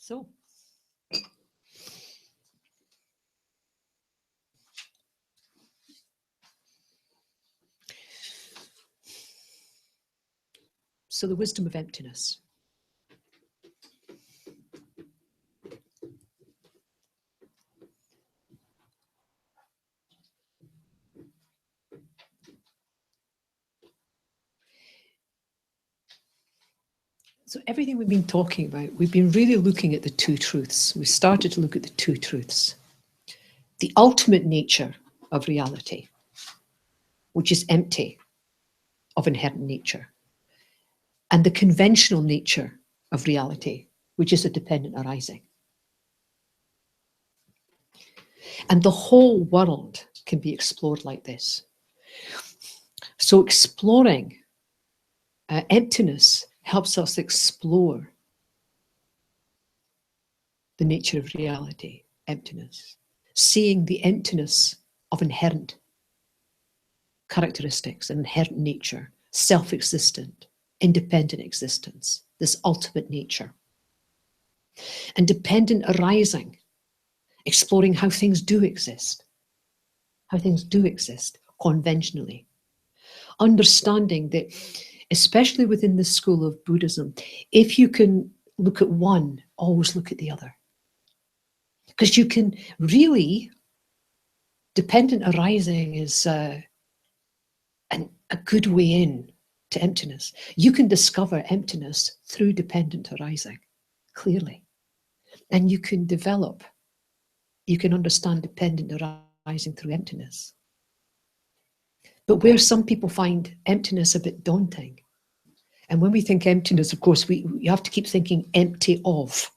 So, the wisdom of emptiness. So everything we've been talking about, we've been really looking at the two truths. We started to look at the two truths. The ultimate nature of reality, which is empty of inherent nature, and the conventional nature of reality, which is a dependent arising. And the whole world can be explored like this. So exploring emptiness helps us explore the nature of reality, emptiness, seeing the emptiness of inherent characteristics, inherent nature, self-existent, independent existence, this ultimate nature. And dependent arising, exploring how things do exist conventionally. Understanding that, especially within the school of Buddhism, if you can look at one, always look at the other. Because you can really, dependent arising is a good way in to emptiness. You can discover emptiness through dependent arising, clearly. And you can develop, you can understand dependent arising through emptiness. But where some people find emptiness a bit daunting, and when we think emptiness, of course, you have to keep thinking empty of.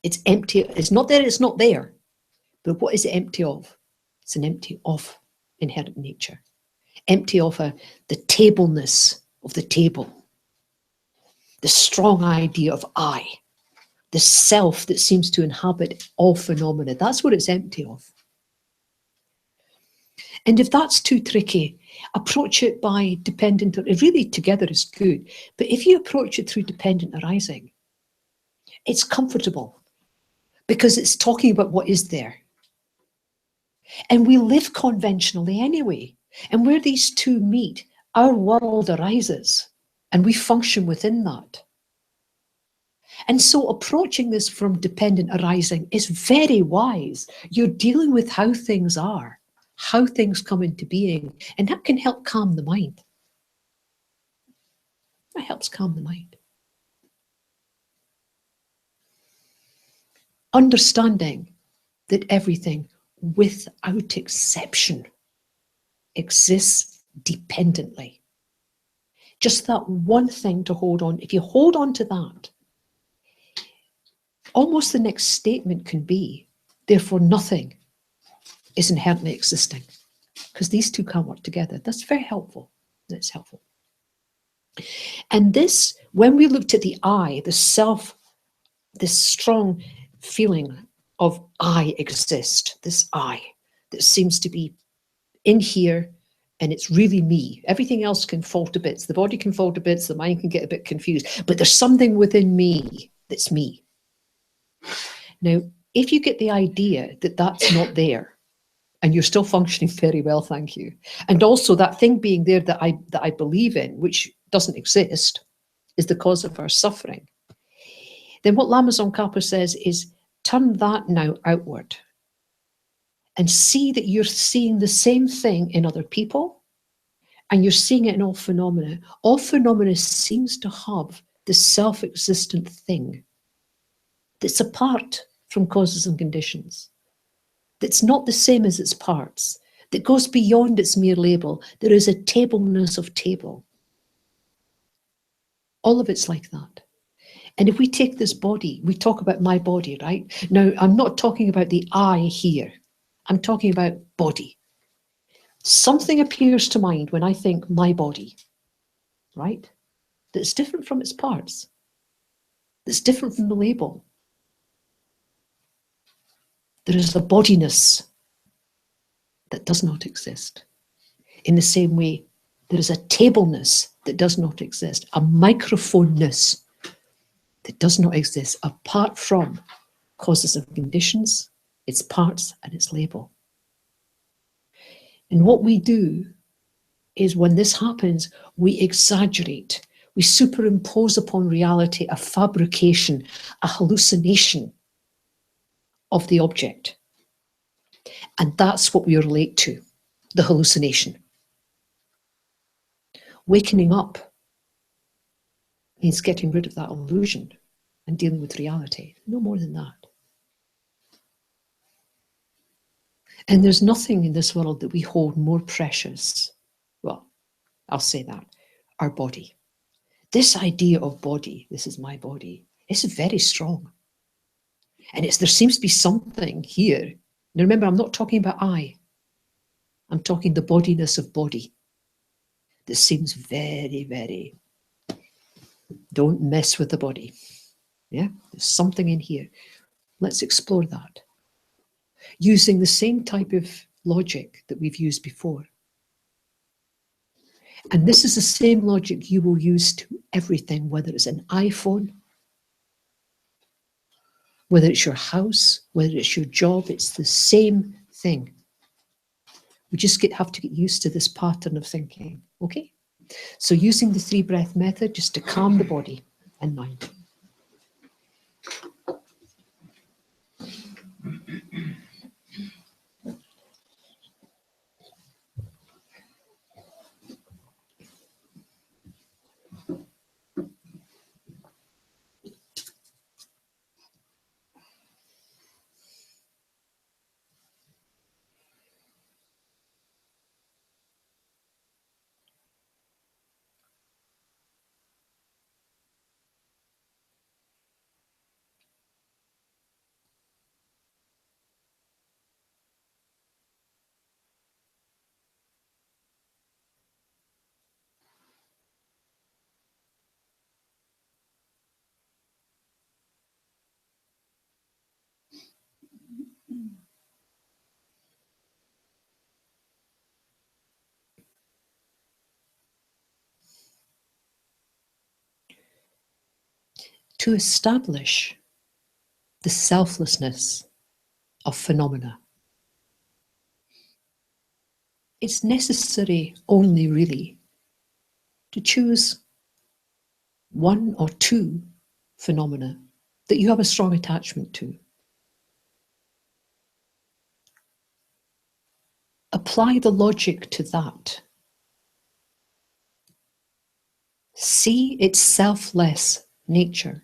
It's empty, it's not that it's not there, but what is it empty of? It's an empty of inherent nature. Empty of the tableness of the table, the strong idea of I, the self that seems to inhabit all phenomena. That's what it's empty of. And if that's too tricky, approach it by dependent, really together is good, but if you approach it through dependent arising, it's comfortable because it's talking about what is there. And we live conventionally anyway. And where these two meet, our world arises and we function within that. And so approaching this from dependent arising is very wise. You're dealing with how things are, how things come into being, and that can help calm the mind. That helps calm the mind. Understanding that everything, without exception, exists dependently. Just that one thing to hold on. If you hold on to that, almost the next statement can be, therefore nothing is inherently existing, because these two can't work together. That's very helpful. That's helpful. And this, when we looked at the I, the self, this strong feeling of I exist, this I that seems to be in here, and it's really me. Everything else can fall to bits. The body can fall to bits, the mind can get a bit confused, but there's something within me that's me. Now, if you get the idea that that's not there, and you're still functioning very well, thank you, and also that thing being there that I believe in, which doesn't exist, is the cause of our suffering, then what Lama Tsongkhapa says is, turn that now outward and see that you're seeing the same thing in other people, and you're seeing it in all phenomena. All phenomena seems to have the self-existent thing that's apart from causes and conditions, that's not the same as its parts, that goes beyond its mere label. There is a tableness of table. All of it's like that. And if we take this body, we talk about my body, right? Now, I'm not talking about the I here. I'm talking about body. Something appears to mind when I think my body, right? That's different from its parts. That's different from the label. There is a bodiness that does not exist. In the same way, there is a tableness that does not exist, a microphoneness that does not exist apart from causes and conditions, its parts and its label. And what we do is when this happens, we exaggerate, we superimpose upon reality a fabrication, a hallucination of the object. And that's what we relate to, the hallucination. Wakening up means getting rid of that illusion and dealing with reality. No more than that. And there's nothing in this world that we hold more precious. Well, I'll say that. Our body. This idea of body, this is my body, is very strong. And there seems to be something here. Now remember, I'm not talking about I. I'm talking the bodiness of body. That seems very, very, don't mess with the body. Yeah, there's something in here. Let's explore that. Using the same type of logic that we've used before. And this is the same logic you will use to everything, whether it's an iPhone, whether it's your house, whether it's your job, it's the same thing. We just have to get used to this pattern of thinking, okay? So using the 3-breath method just to calm the body and mind. To establish the selflessness of phenomena, it's necessary only really to choose one or two phenomena that you have a strong attachment to. Apply the logic to that. See its selfless nature.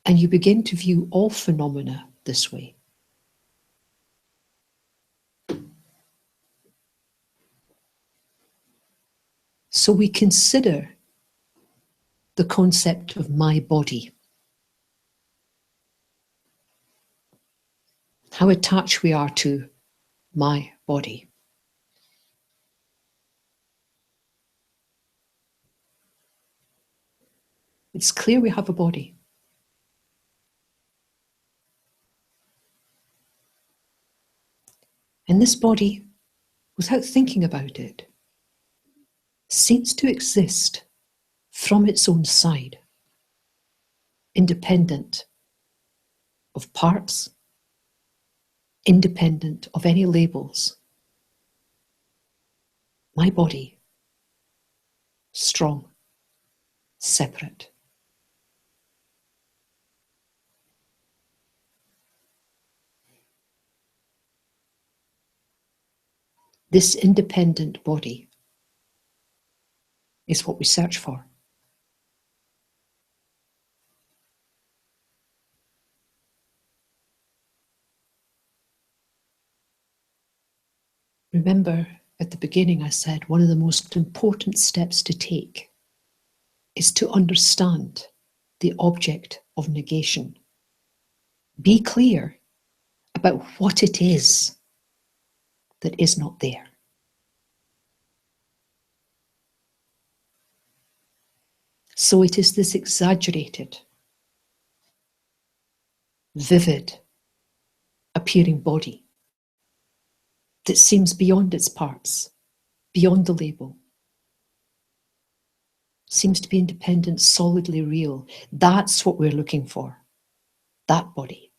And you begin to view all phenomena this way. So we consider the concept of my body. How attached we are to my body. It's clear we have a body. And this body, without thinking about it, seems to exist from its own side, independent of parts, independent of any labels. My body, strong, separate. This independent body is what we search for. Remember, at the beginning I said one of the most important steps to take is to understand the object of negation. Be clear about what it is that is not there. So it is this exaggerated, vivid, appearing body that seems beyond its parts, beyond the label. seems to be independent, solidly real. That's what we're looking for, that body.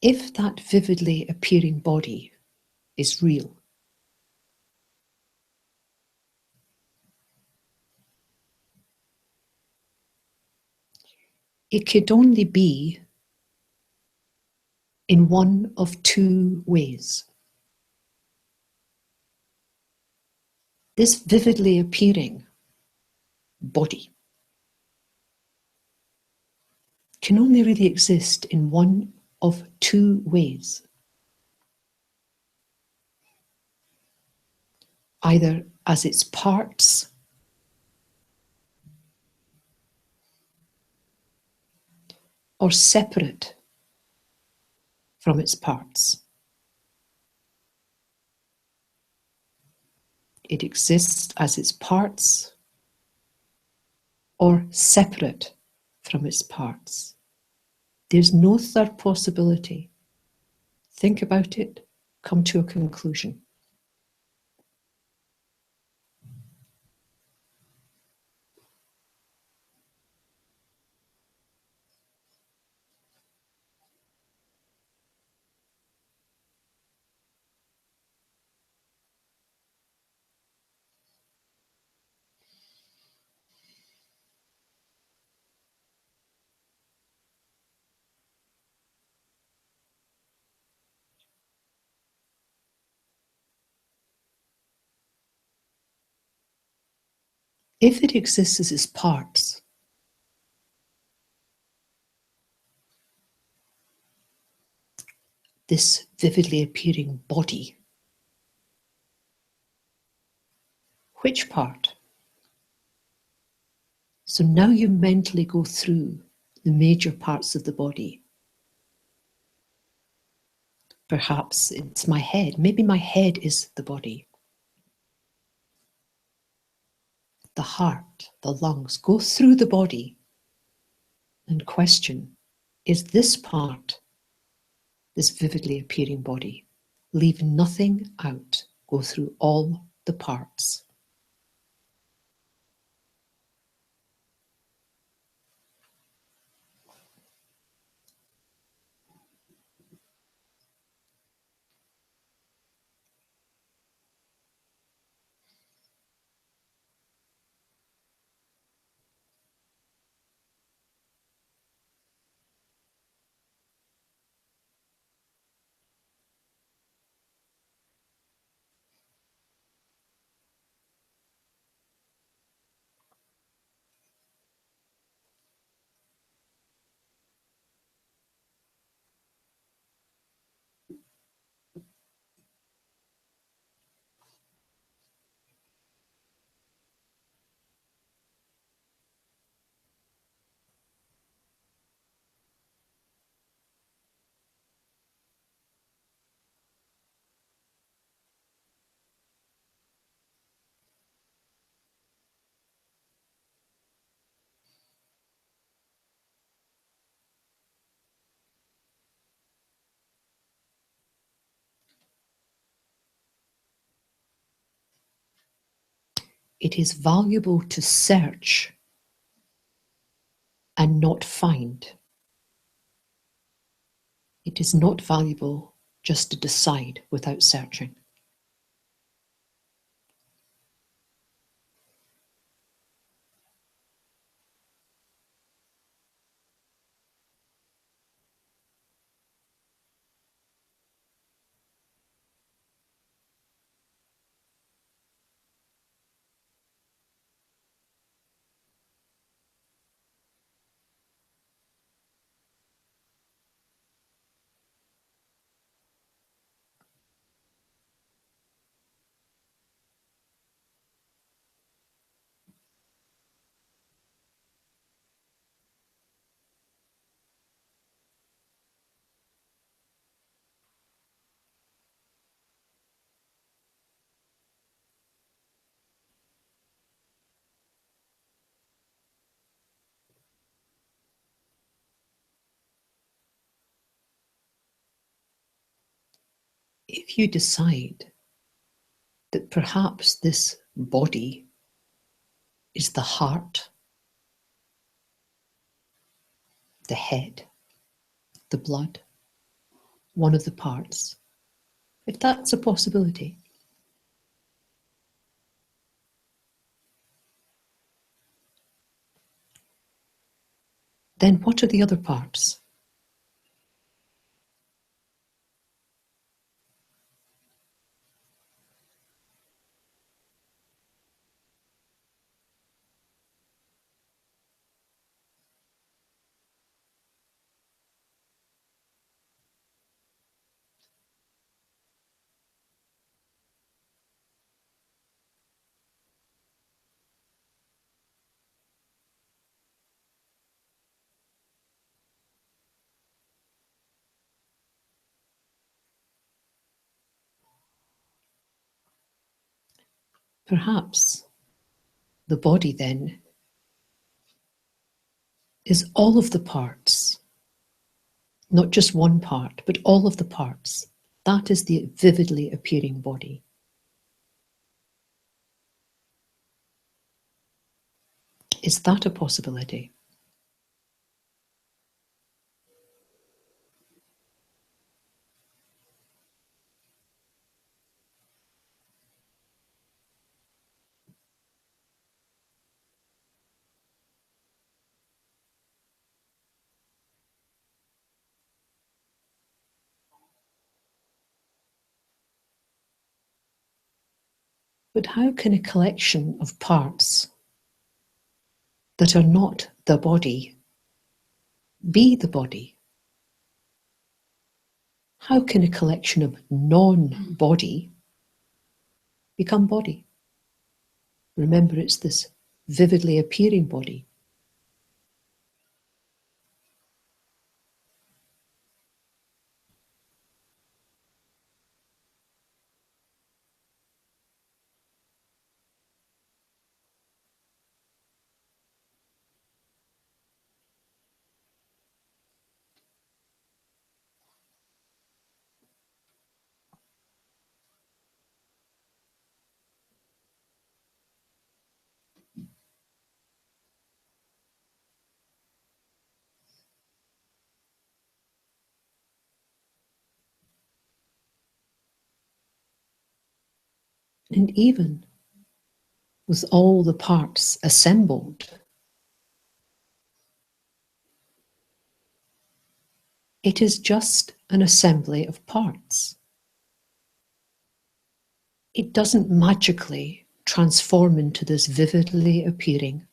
If that vividly appearing body is real, it could only be in one of two ways. This vividly appearing body can only really exist in one of two ways. Either as its parts or separate from its parts. It exists as its parts or separate from its parts. There's no third possibility. Think about it, come to a conclusion. If it exists as its parts, this vividly appearing body, which part? So now you mentally go through the major parts of the body. Perhaps it's my head. Maybe my head is the body. The heart, the lungs. Go through the body and question, is this part this vividly appearing body? Leave nothing out. Go through all the parts. It is valuable to search and not find. It is not valuable just to decide without searching. if you decide that perhaps this body is the heart, the head, the blood, one of the parts, if that's a possibility, then what are the other parts? Perhaps the body then is all of the parts, not just one part, but all of the parts. That is the vividly appearing body. Is that a possibility? But how can a collection of parts that are not the body be the body? How can a collection of non-body become body? Remember, it's this vividly appearing body. And even with all the parts assembled, it is just an assembly of parts. It doesn't magically transform into this vividly appearing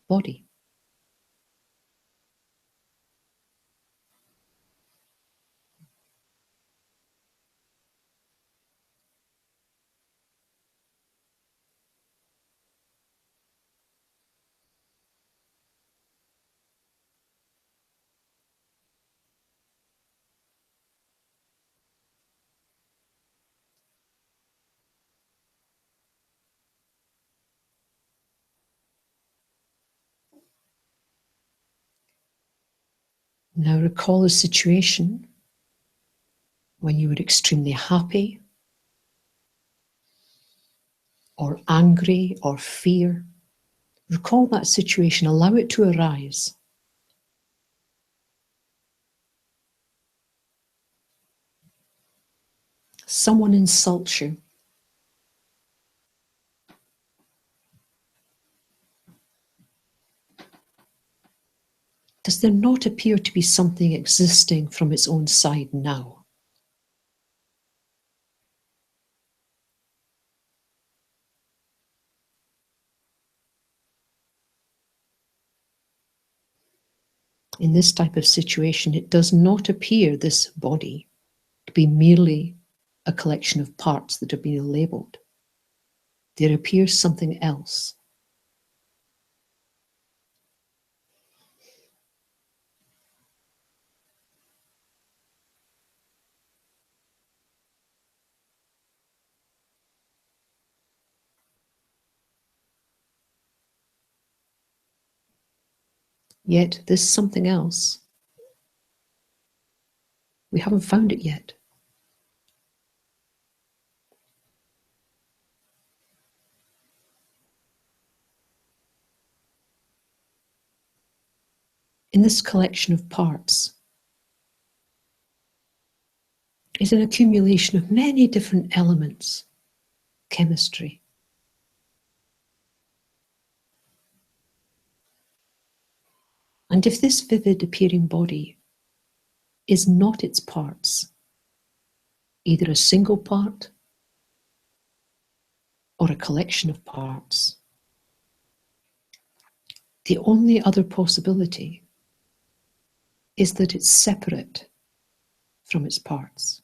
body. Now recall a situation when you were extremely happy or angry or fear. Recall that situation, allow it to arise. Someone insults you. Does there not appear to be something existing from its own side now? In this type of situation, it does not appear, this body, to be merely a collection of parts that have been labeled. There appears something else. Yet this something else, we haven't found it yet. in this collection of parts is an accumulation of many different elements, chemistry. And if this vivid appearing body is not its parts, either a single part or a collection of parts, the only other possibility is that it's separate from its parts.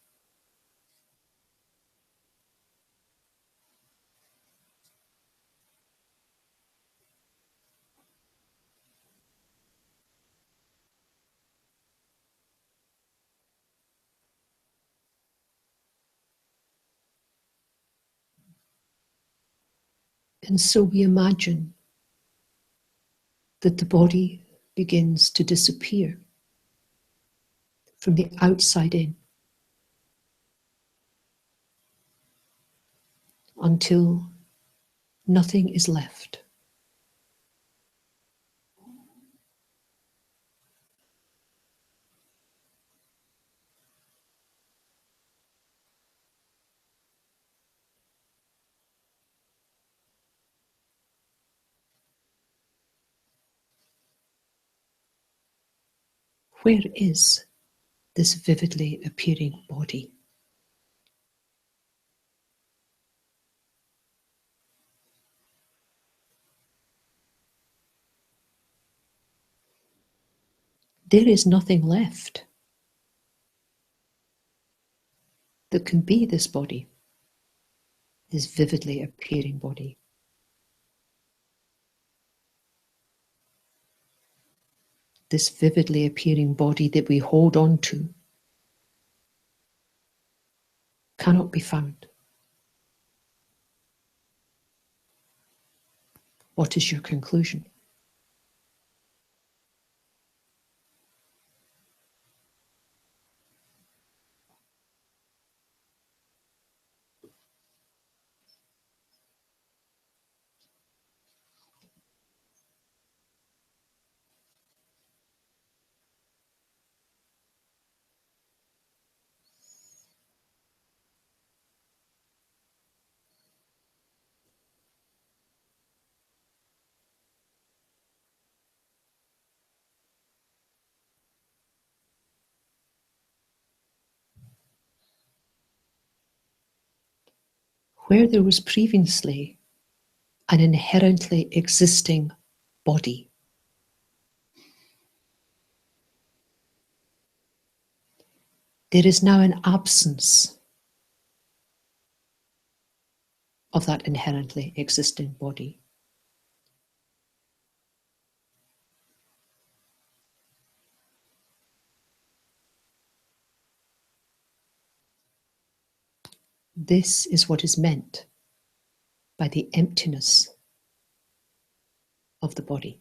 And so we imagine that the body begins to disappear from the outside in until nothing is left. Where is this vividly appearing body? There is nothing left that can be this body, this vividly appearing body. This vividly appearing body that we hold on to cannot be found. What is your conclusion? Where there was previously an inherently existing body, there is now an absence of that inherently existing body. This is what is meant by the emptiness of the body.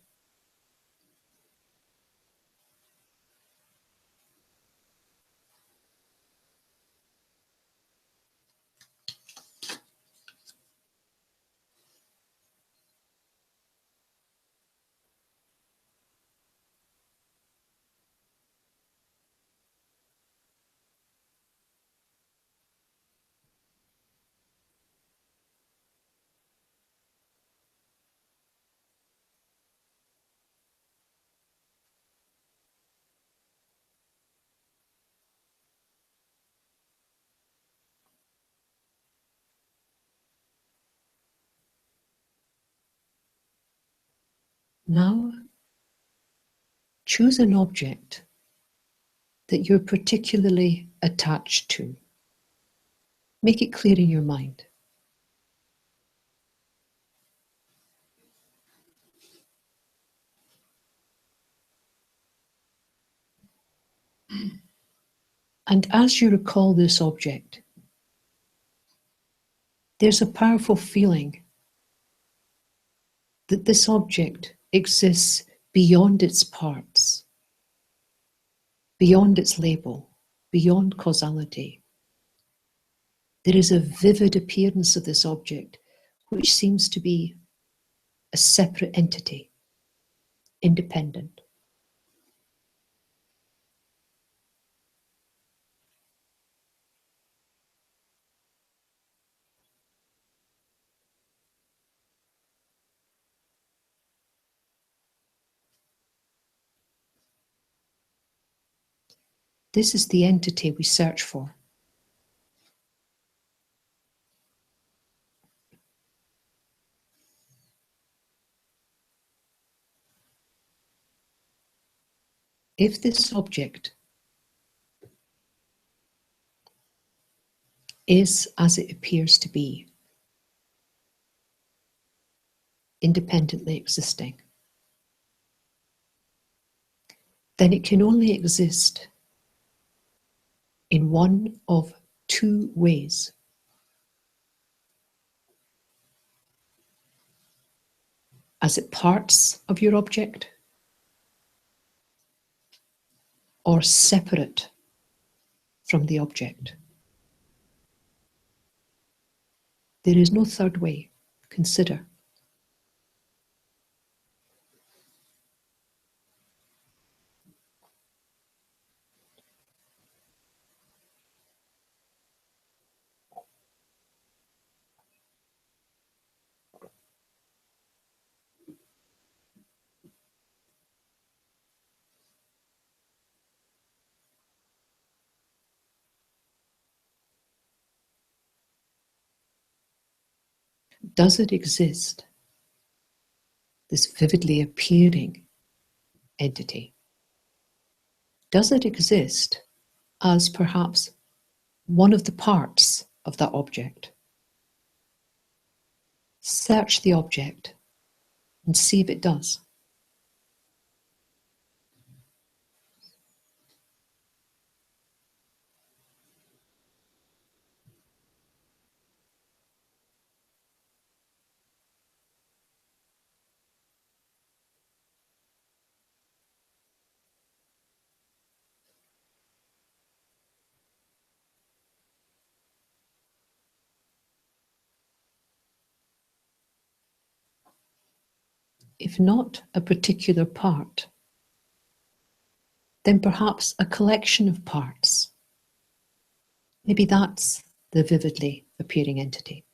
Now, choose an object that you're particularly attached to. Make it clear in your mind. And as you recall this object, there's a powerful feeling that this object exists beyond its parts, beyond its label, beyond causality. There is a vivid appearance of this object, which seems to be a separate entity, independent. This is the entity we search for. If this object is as it appears to be, independently existing, then it can only exist in one of two ways. As it parts of your object, or separate from the object. There is no third way. Consider. Does it exist, this vividly appearing entity? Does it exist as perhaps one of the parts of that object? Search the object and see if it does. If not a particular part, then perhaps a collection of parts. Maybe that's the vividly appearing entity.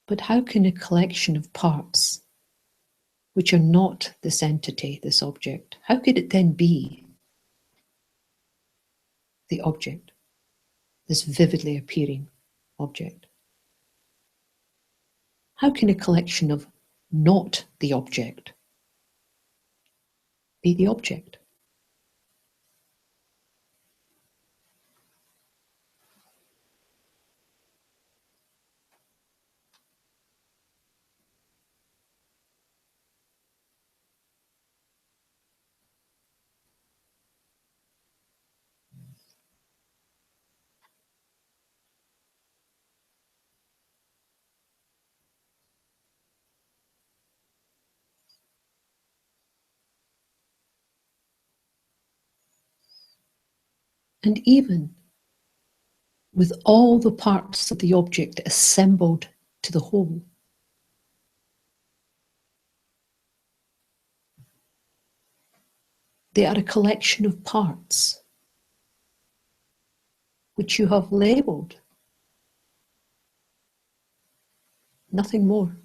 But how can a collection of parts, which are not this entity, this object, how could it then be the object, this vividly appearing object? How can a collection of not the object be the object? And even with all the parts of the object assembled to the whole, they are a collection of parts which you have labelled. Nothing more.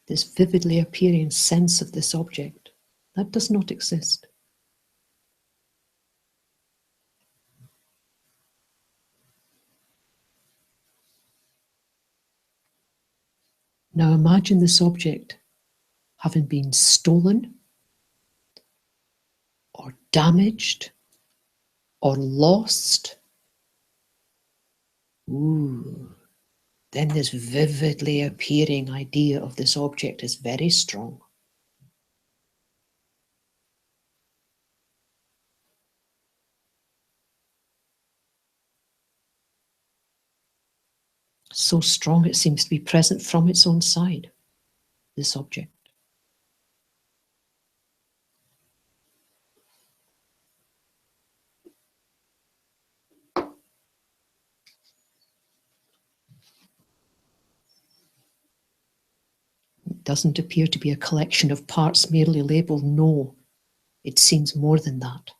This vividly appearing sense of this object, that does not exist. Now imagine this object having been stolen, or damaged, or lost. Ooh, then this vividly appearing idea of this object is very strong. So strong it seems to be present from its own side, this object. doesn't appear to be a collection of parts merely labeled. No, it seems more than that.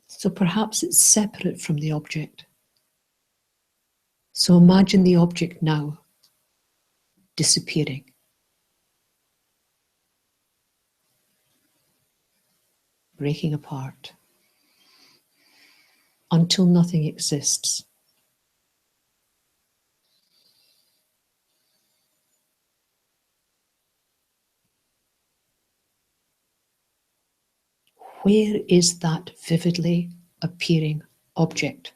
So perhaps it's separate from the object. So imagine the object now disappearing, breaking apart, until nothing exists. Where is that vividly appearing object?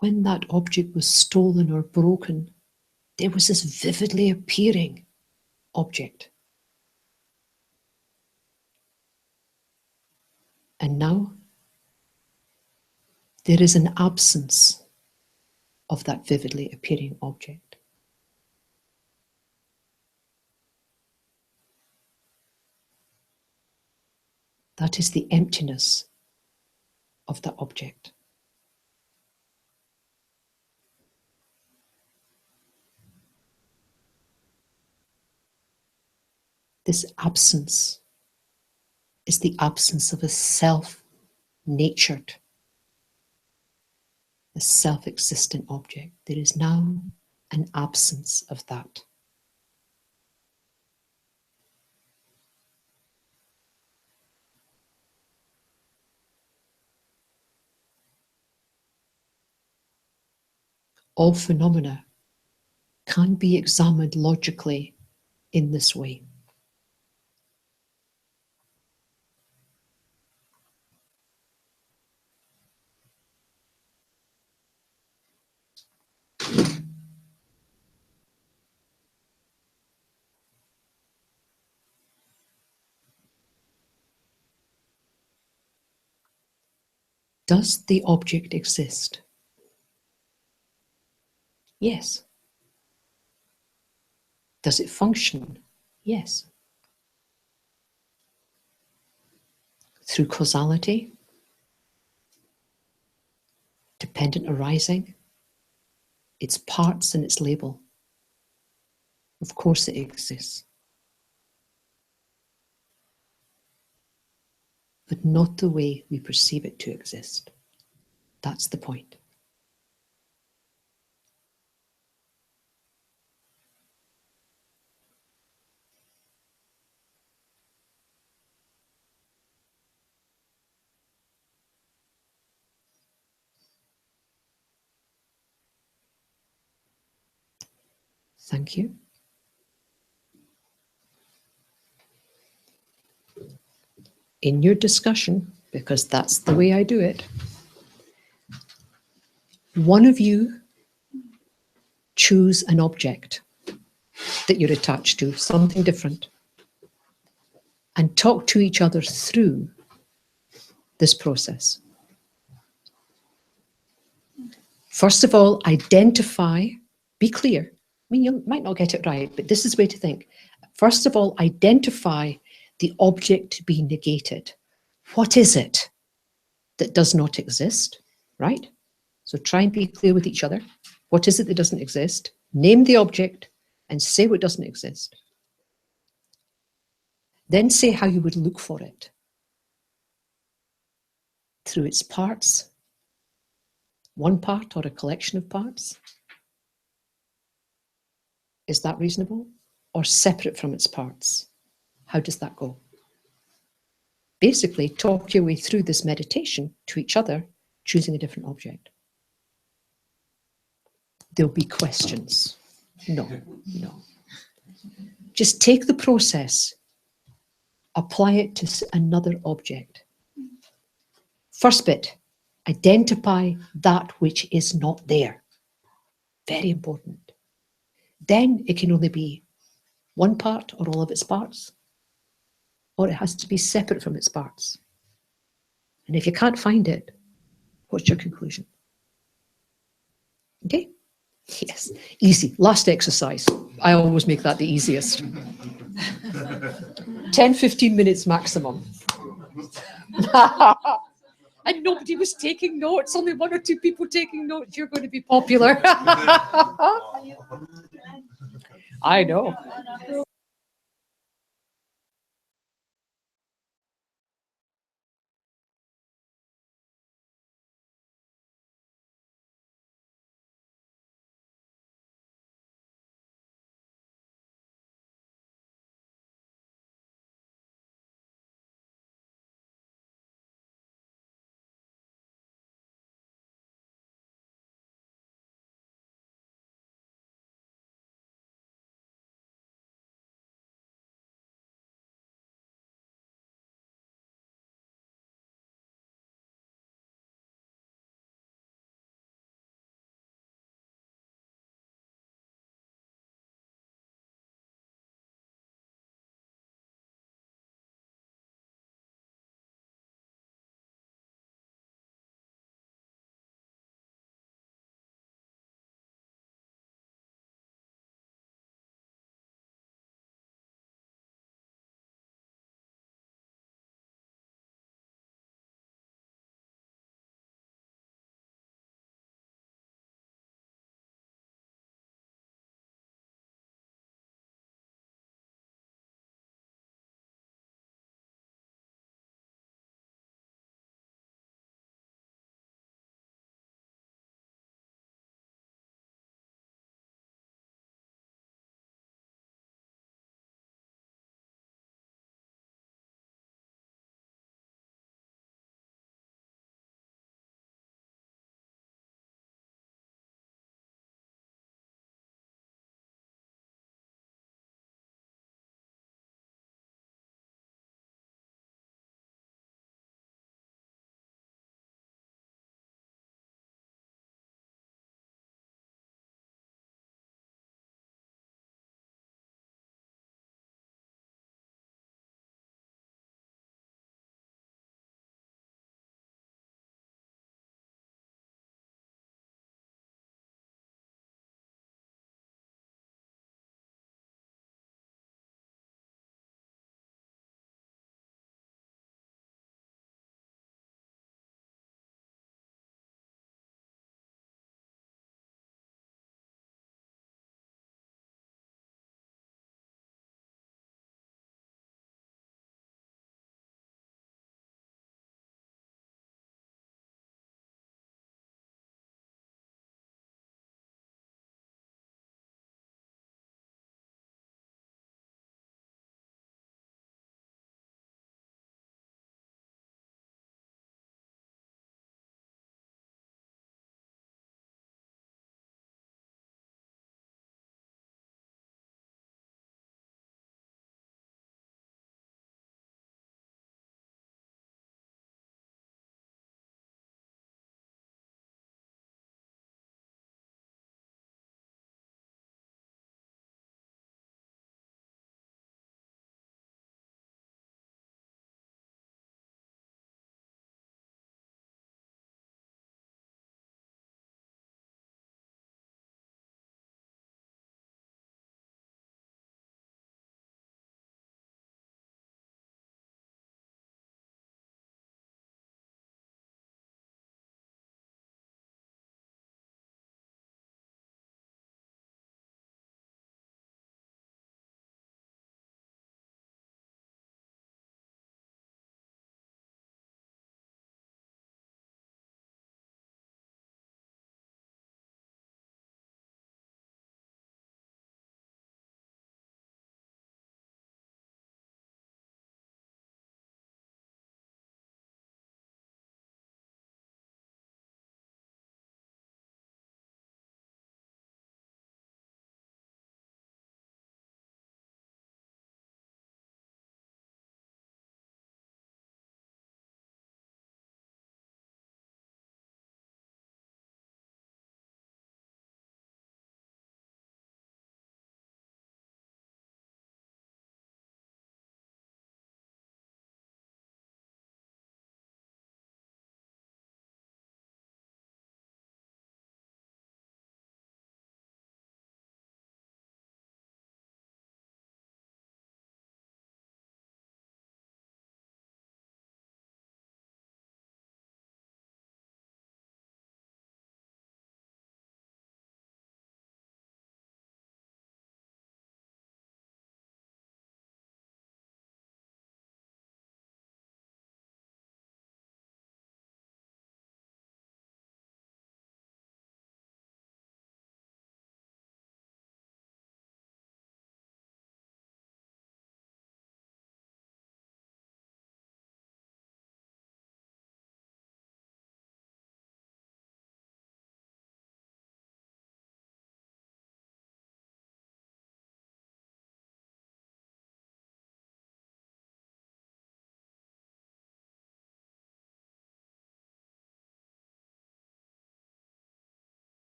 When that object was stolen or broken, there was this vividly appearing object. And now there is an absence of that vividly appearing object. That is the emptiness of that object. This absence is the absence of a self-natured, a self-existent object. There is now an absence of that. All phenomena can be examined logically in this way. Does the object exist? Yes. Does it function? Yes. Through causality, dependent arising, its parts and its label. Of course it exists. But not the way we perceive it to exist. That's the point. Thank you. In your discussion, because that's the way I do it, one of you choose an object that you're attached to, something different, and talk to each other through this process. First of all, identify, be clear. I mean, you might not get it right, but this is the way to think. First of all, identify the object to be negated. What is it that does not exist, right? So try and be clear with each other. What is it that doesn't exist? Name the object and say what doesn't exist. Then say how you would look for it. Through its parts, one part or a collection of parts. Is that reasonable? Or separate from its parts? How does that go? Basically, talk your way through this meditation to each other, choosing a different object. There'll be questions. No. Just take the process, apply it to another object. First bit, identify that which is not there. Very important. Then it can only be one part or all of its parts, or it has to be separate from its parts. And if you can't find it, what's your conclusion? Okay? Yes, easy. Last exercise. I always make that the easiest. 10, 15 minutes maximum. And nobody was taking notes, only one or two people taking notes. You're going to be popular. I know.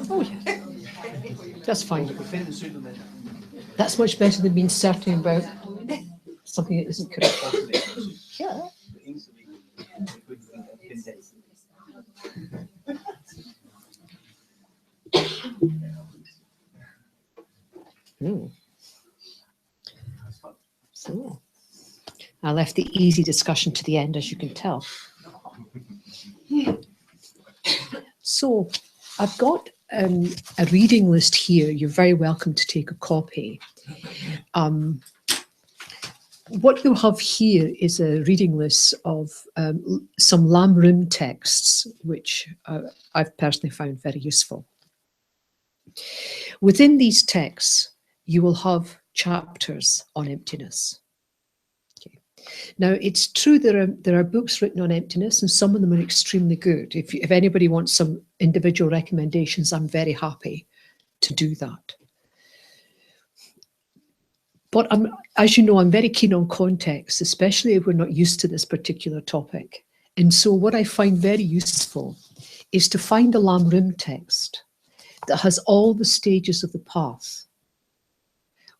Oh, yeah. That's fine. That's much better than being certain about something that isn't correct. Yeah. So, I left the easy discussion to the end, as you can tell. So, I've got a reading list here. You're very welcome to take a copy. What you'll have here is a reading list of some Lam Rim texts, which I've personally found very useful. Within these texts, you will have chapters on emptiness. Okay. Now, it's true there are books written on emptiness, and some of them are extremely good. If anybody wants some individual recommendations, I'm very happy to do that. But as you know, I'm very keen on context, especially if we're not used to this particular topic. And so what I find very useful is to find a Lam Rim text that has all the stages of the path,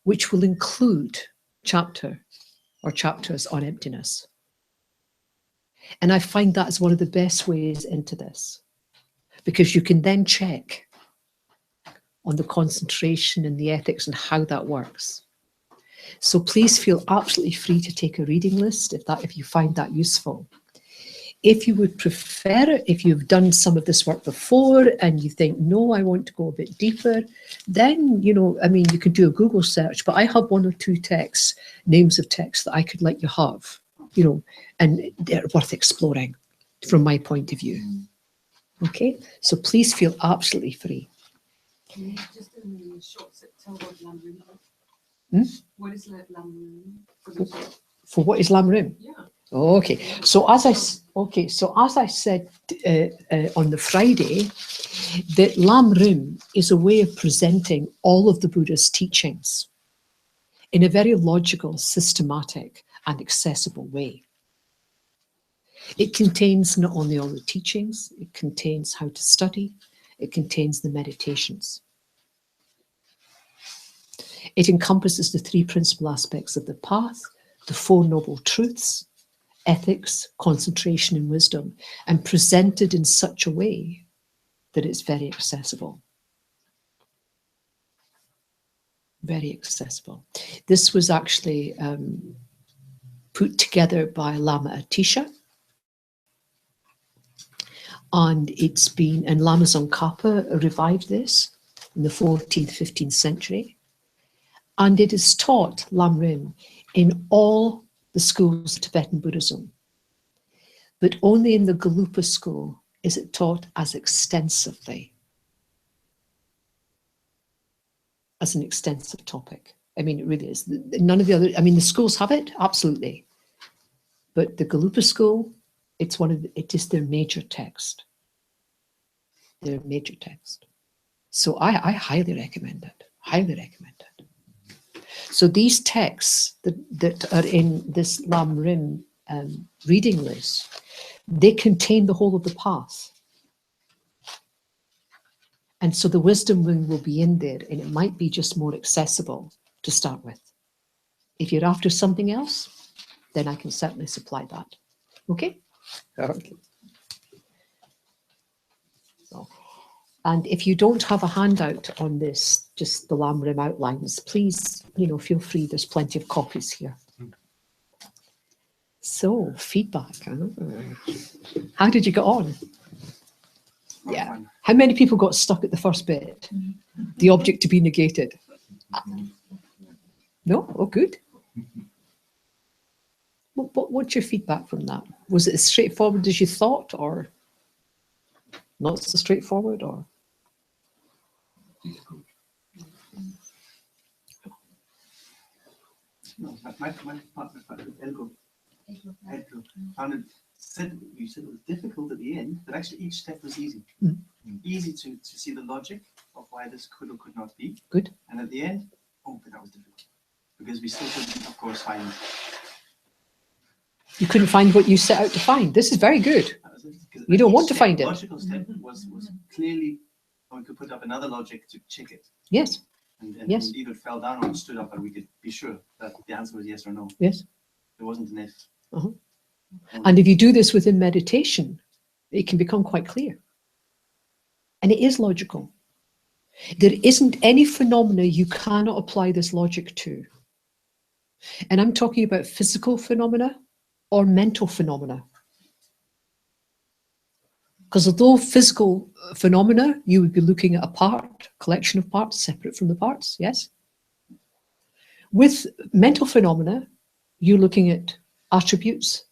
which will include chapter or chapters on emptiness. And I find that is one of the best ways into this, because you can then check on the concentration and the ethics and how that works. So please feel absolutely free to take a reading list if you find that useful. If you would prefer it, if you've done some of this work before and you think, no, I want to go a bit deeper, then, you can do a Google search, but I have one or two texts, names of texts that I could let you have, and they're worth exploring from my point of view. Okay, so please feel absolutely free. Can you just in the short tell what Lam Rim is? What is Lam Rim? For what is Lam Rim? Yeah. Okay. So as I said on the Friday, that Lam Rim is a way of presenting all of the Buddha's teachings in a very logical, systematic, and accessible way. It contains not only all the teachings, it contains how to study, it contains the meditations. It encompasses the three principal aspects of the path, the Four Noble Truths, ethics, concentration, and wisdom, and presented in such a way that it's very accessible. Very accessible. This was actually put together by Lama Atisha, and Lama Tsongkhapa revived this in the 14th, 15th century. And it is taught, Lam Rim, in all the schools of Tibetan Buddhism. But only in the Galupa school is it taught as extensively, as an extensive topic. I mean, it really is. None of the other, the schools have it, absolutely. But the Galupa school, it is their major text. Their major text. So I highly recommend it, highly recommend it. So these texts that are in this Lam Rim reading list, they contain the whole of the path. And so the wisdom wing will be in there, and it might be just more accessible to start with. If you're after something else, then I can certainly supply that. Okay? Okay. So, and if you don't have a handout on this, just the Lam Rim outlines, please, feel free. There's plenty of copies here. So, feedback. How did you get on? Yeah. How many people got stuck at the first bit? The object to be negated. No? Oh, good. What's your feedback from that? Was it as straightforward as you thought, or not so straightforward, or? No, my partner Elgo found it. You said it was difficult at the end, but actually each step was easy. Easy to see the logic of why this could or could not be. Good. And at the end, but that was difficult. Because we still couldn't, of course, find. You couldn't find what you set out to find. This is very good. You don't want to find it. The logical step was clearly Or we could put up another logic to check it. Yes, And Yes. either it fell down or it stood up, and we could be sure that the answer was yes or no. yes. There wasn't an if. Uh-huh. And if you do this within meditation, it can become quite clear. And it is logical. There isn't any phenomena you cannot apply this logic to. And I'm talking about physical phenomena or mental phenomena. Because although physical phenomena, you would be looking at a part, collection of parts, separate from the parts, yes? With mental phenomena, you're looking at attributes,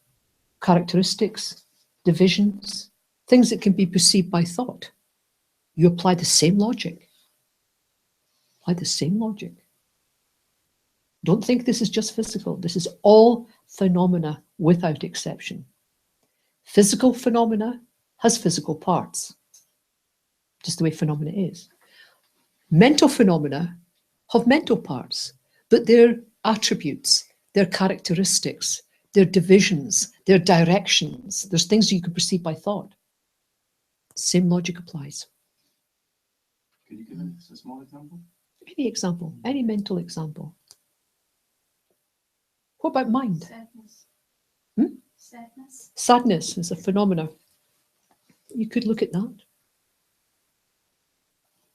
characteristics, divisions, things that can be perceived by thought. You apply the same logic. Apply the same logic. Don't think this is just physical. This is all phenomena without exception. Physical phenomena has physical parts, just the way phenomena is. Mental phenomena have mental parts, but they're attributes, they're characteristics, they're divisions, they're directions. There's things you can perceive by thought. Same logic applies. Could you give us a small example? Any example, any mental example. What about mind? Sadness. Hmm? Sadness. Sadness is a phenomena. You could look at that.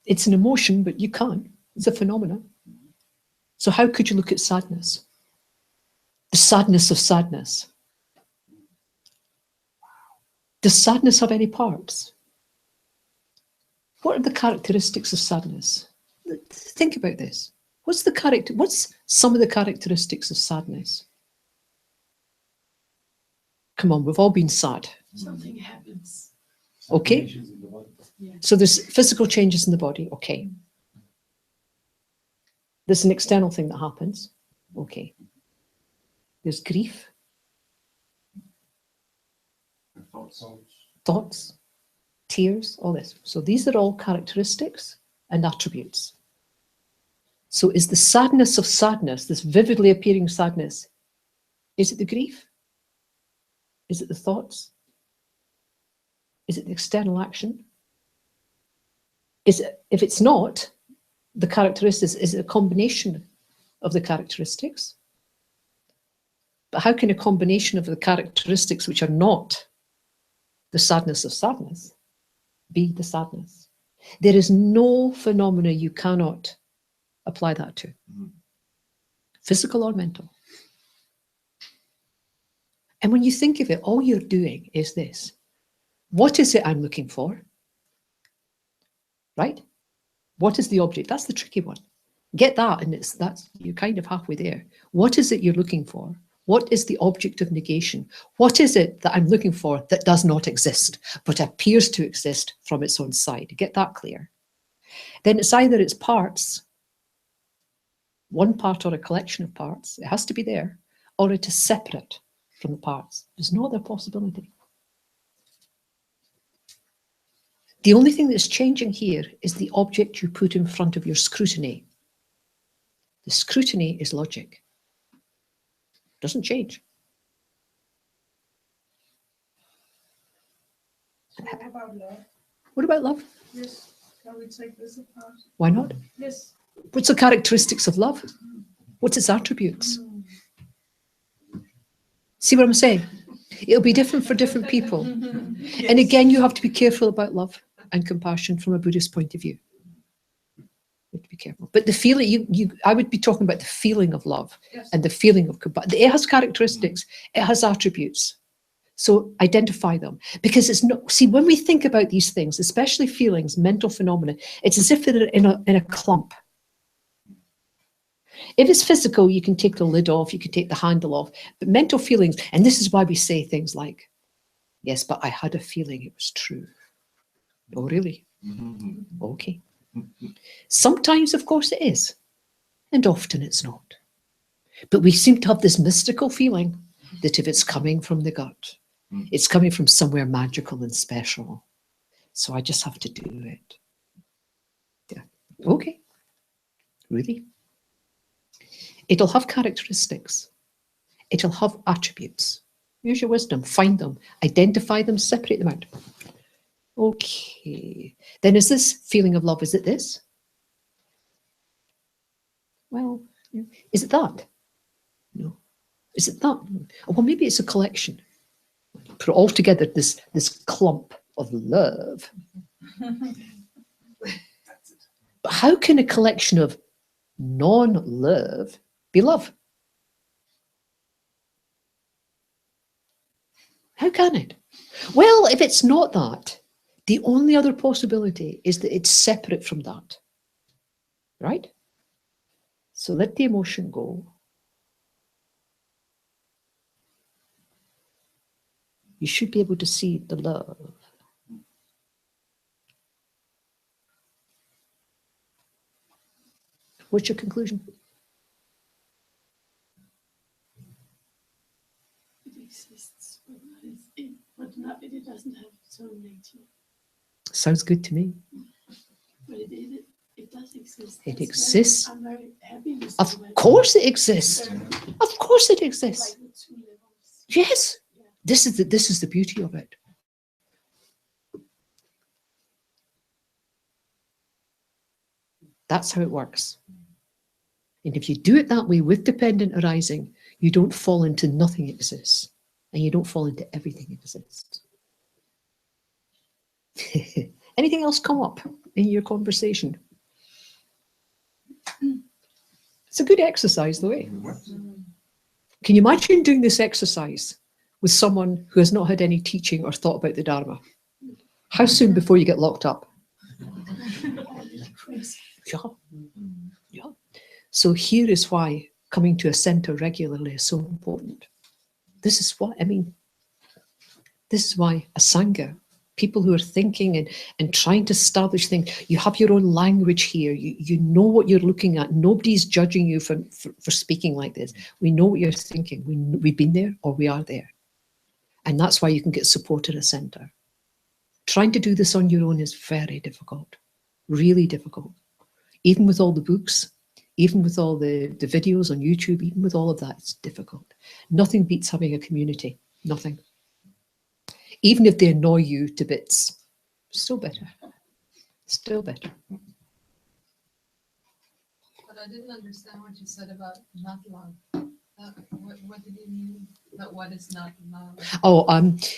It's an emotion, but you can't. It's a phenomena. So how could you look at sadness? The sadness of sadness. Does sadness have any parts? What are the characteristics of sadness? Think about this. What's some of the characteristics of sadness? Come on, we've all been sad. Something happens. Okay. Yeah. So there's physical changes in the body. Okay. There's an external thing that happens. Okay. There's grief, thoughts, tears, all this. So these are all characteristics and attributes. So is the sadness of sadness, this vividly appearing sadness, is it the grief? Is it the thoughts? Is it the external action? Is it, if it's not the characteristics, is it a combination of the characteristics? But how can a combination of the characteristics which are not the sadness of sadness be the sadness? There is no phenomena you cannot apply that to, physical or mental. And when you think of it, all you're doing is this. What is it I'm looking for? Right? What is the object? That's the tricky one. Get that, and you're kind of halfway there. What is it you're looking for? What is the object of negation? What is it that I'm looking for that does not exist, but appears to exist from its own side? Get that clear. Then it's either its parts, one part or a collection of parts, it has to be there, or it is separate from the parts. There's no other possibility. The only thing that's changing here is the object you put in front of your scrutiny. The scrutiny is logic. Doesn't change. So what about love? What about love? Yes. Can we take this apart? Why not? Yes. What's the characteristics of love? What's its attributes? See what I'm saying? It'll be different for different people. Yes. And again, you have to be careful about love and compassion from a Buddhist point of view. You have to be careful. But the feeling, I would be talking about the feeling of love. Yes. And the feeling of compassion. It has characteristics. It has attributes. So identify them. Because it's not, see, when we think about these things, especially feelings, mental phenomena, it's as if they're in a clump. If it's physical, you can take the lid off, you can take the handle off. But mental feelings, and this is why we say things like, yes, but I had a feeling it was true. Oh, really? Okay. Sometimes, of course, it is. And often it's not. But we seem to have this mystical feeling that if it's coming from the gut, it's coming from somewhere magical and special. So I just have to do it. Yeah. Okay. Really? It'll have characteristics. It'll have attributes. Use your wisdom. Find them. Identify them. Separate them out. Okay. Then is this feeling of love, is it this? Well, is it that? No. Is it that? Well, maybe it's a collection. Put it all together, this clump of love. But how can a collection of non-love be love? How can it? Well, if it's not that, the only other possibility is that it's separate from that. Right? So let the emotion go. You should be able to see the love. What's your conclusion? It exists, it doesn't have its own nature. Sounds good to me. But it does exist. It exists. I'm very happy with Of course it exists. Of course it exists. like the 2 levels. Yes. Yeah. This is the beauty of it. That's how it works. And if you do it that way with dependent arising, you don't fall into nothing exists. And you don't fall into everything exists. Anything else come up in your conversation? It's a good exercise, though. Eh? Can you imagine doing this exercise with someone who has not had any teaching or thought about the Dharma? How soon before you get locked up? Yeah. Yeah. So here is why coming to a center regularly is so important. This is what, I mean, this is why a Sangha, people who are thinking and trying to establish things, you have your own language here. You know what you're looking at. Nobody's judging you for speaking like this. We know what you're thinking. We've been there or we are there. And that's why you can get support at a center. Trying to do this on your own is very difficult, really difficult. Even with all the books, even with all the videos on YouTube, even with all of that, it's difficult. Nothing beats having a community, nothing. Even if they annoy you to bits, still better, still better. But I didn't understand what you said about not love. What did you mean that what is not love? Oh,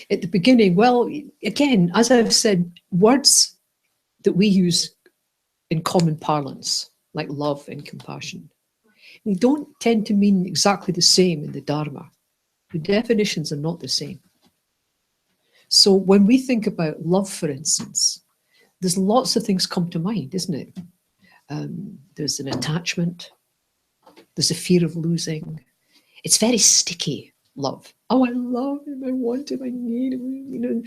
at the beginning, well, again, as I've said, words that we use in common parlance, like love and compassion, they don't tend to mean exactly the same in the Dharma. The definitions are not the same. So when we think about love, for instance, there's lots of things come to mind, isn't it? There's an attachment. There's a fear of losing. It's very sticky, love. Oh, I love him, I want him, I need him,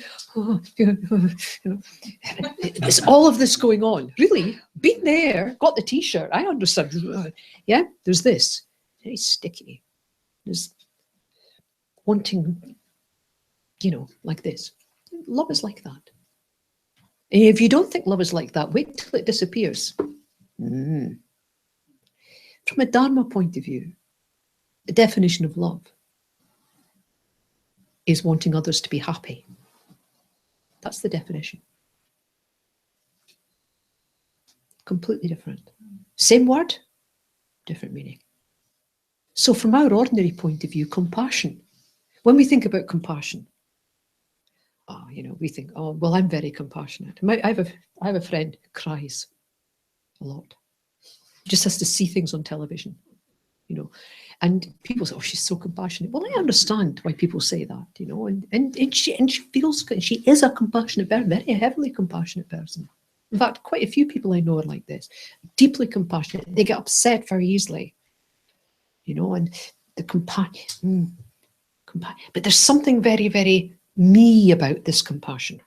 There's all of this going on. Really, been there, got the t-shirt, I understand. Yeah, there's this, very sticky. There's wanting, like this. Love is like that. And if you don't think love is like that, wait till it disappears. From a Dharma point of view, the definition of love is wanting others to be happy. That's the definition. Completely different. Same word, different meaning. So from our ordinary point of view, compassion, when we think about compassion, we think, oh, well, I'm very compassionate. I have a friend who cries a lot. He just has to see things on television, and people say, oh, she's so compassionate. Well, I understand why people say that, and she feels good. She is a compassionate person, very heavily compassionate person. In fact, quite a few people I know are like this, deeply compassionate. They get upset very easily, and the compassion. But there's something very, very me about this compassion.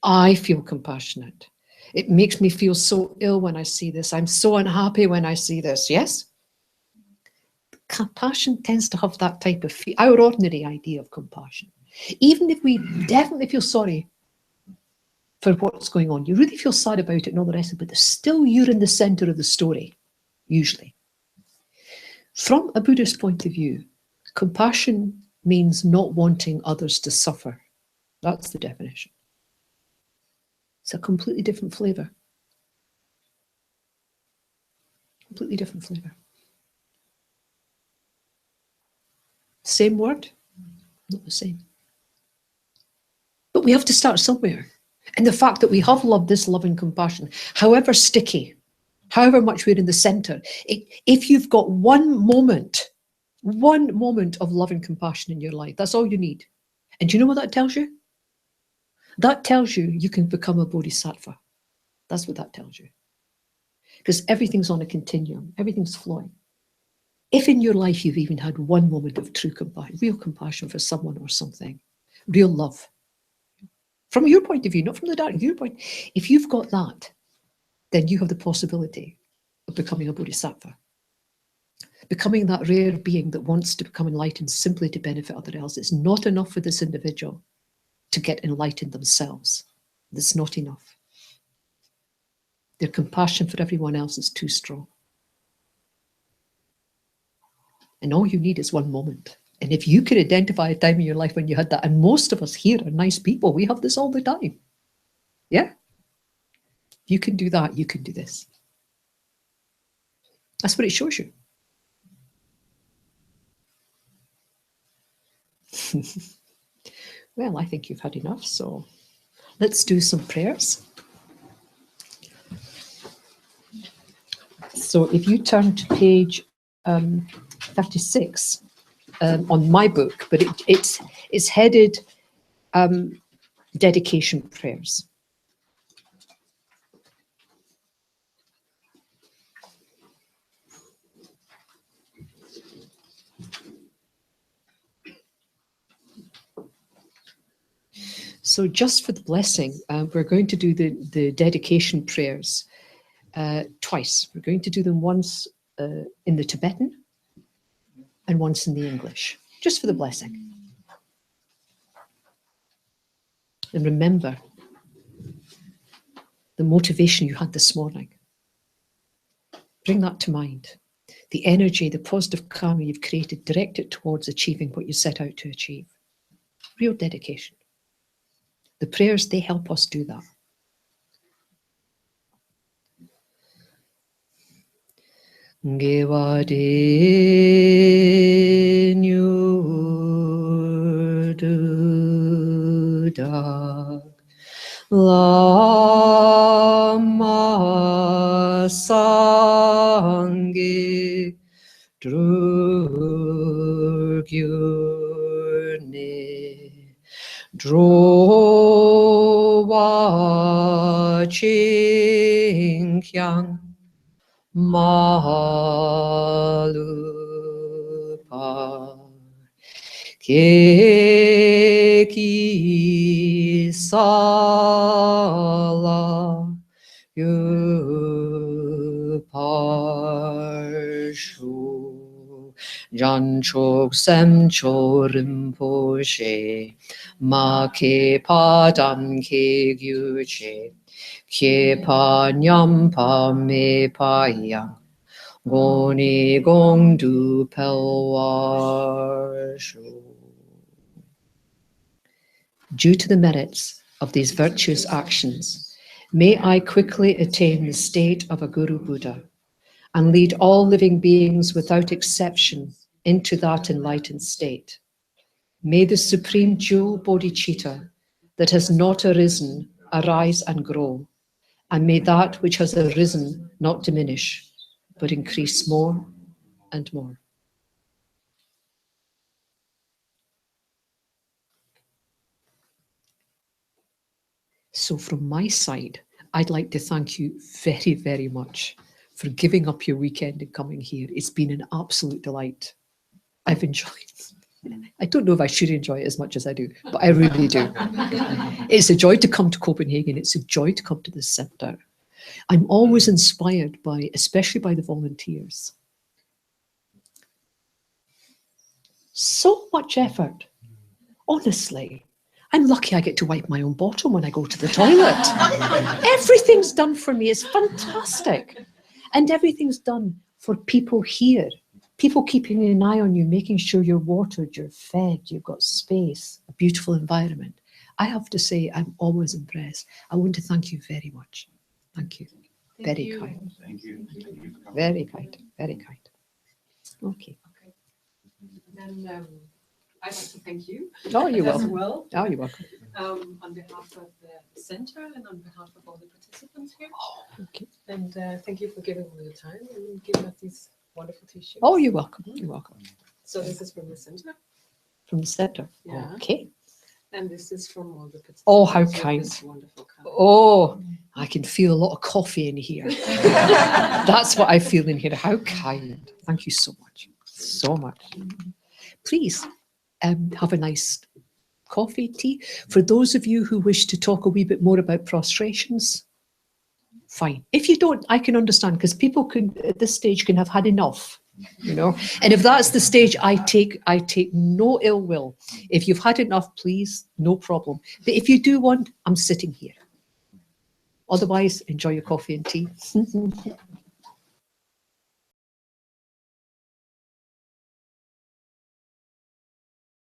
I feel compassionate. It makes me feel so ill when I see this. I'm so unhappy when I see this. Yes? Compassion tends to have that type of our ordinary idea of compassion. Even if we definitely feel sorry for what's going on, you really feel sad about it and all the rest of it, but still you're in the center of the story, usually. From a Buddhist point of view, compassion means not wanting others to suffer. That's the definition. It's a completely different flavour. Completely different flavour. Same word, not the same. But we have to start somewhere. And the fact that we have loved this love and compassion, however sticky, however much we're in the centre, if you've got one moment of love and compassion in your life, that's all you need. And do you know what that tells you? That tells you can become a bodhisattva. That's what that tells you. Because everything's on a continuum, everything's flowing. If in your life you've even had one moment of true compassion, real compassion for someone or something, real love, from your point of view, not from the dark viewpoint, if you've got that, then you have the possibility of becoming a bodhisattva. Becoming that rare being that wants to become enlightened simply to benefit others else. It's not enough for this individual to get enlightened themselves. That's not enough. Their compassion for everyone else is too strong. And all you need is one moment. And if you could identify a time in your life when you had that, and most of us here are nice people, we have this all the time. Yeah? You can do that, you can do this. That's what it shows you. Well, I think you've had enough, so let's do some prayers. So if you turn to page 36 on my book, but it's headed dedication prayers. So just for the blessing, we're going to do the dedication prayers twice. We're going to do them once in the Tibetan and once in the English, just for the blessing. And remember the motivation you had this morning. Bring that to mind. The energy, the positive karma you've created, direct it towards achieving what you set out to achieve. Real dedication. The prayers, they help us do that. Gewade nyurdudak lama sangi drugyurne drowa chinkyang malupa keki sala yuparshu janchok semcho rinpoche ma ke padam ke gyuche ke pa nyam pa me pa yang goni gong du pelwa shu. Due to the merits of these virtuous actions, may I quickly attain the state of a Guru Buddha and lead all living beings without exception into that enlightened state. May the supreme jewel bodhicitta that has not arisen arise and grow, and may that which has arisen not diminish, but increase more and more. So from my side, I'd like to thank you very, very much for giving up your weekend and coming here. It's been an absolute delight. I've enjoyed it. I don't know if I should enjoy it as much as I do, but I really do. It's a joy to come to Copenhagen. It's a joy to come to this centre. I'm always inspired by, especially by the volunteers. So much effort. Honestly, I'm lucky I get to wipe my own bottom when I go to the toilet. Everything's done for me. It's fantastic. And everything's done for people here. People keeping an eye on you, making sure you're watered, you're fed, you've got space, a beautiful environment. I have to say, I'm always impressed. I want to thank you very much. Thank you. Thank Very you. kind. Thank you. Thank you for coming. Very kind. Very kind. Okay. Okay. Then I'd like to thank you Oh, you're as welcome. well, Oh, you're welcome. on behalf of the center and on behalf of all the participants here. Okay. And thank you for giving me the time and giving us these wonderful t-shirts. Oh, you're welcome. You're welcome. So this is from the center, From the centre. Yeah. Okay. and this is from all the participants. Oh, how with kind. this wonderful cup. Oh, I can feel a lot of coffee in here. That's what I feel in here. How kind. Thank you so much. So much. Please have a nice coffee, tea. For those of you who wish to talk a wee bit more about prostrations, fine. If you don't, I can understand, because people can at this stage can have had enough. You know, and if that's the stage, I take no ill will. If you've had enough, please, no problem. But if you do want, I'm sitting here. Otherwise, enjoy your coffee and tea.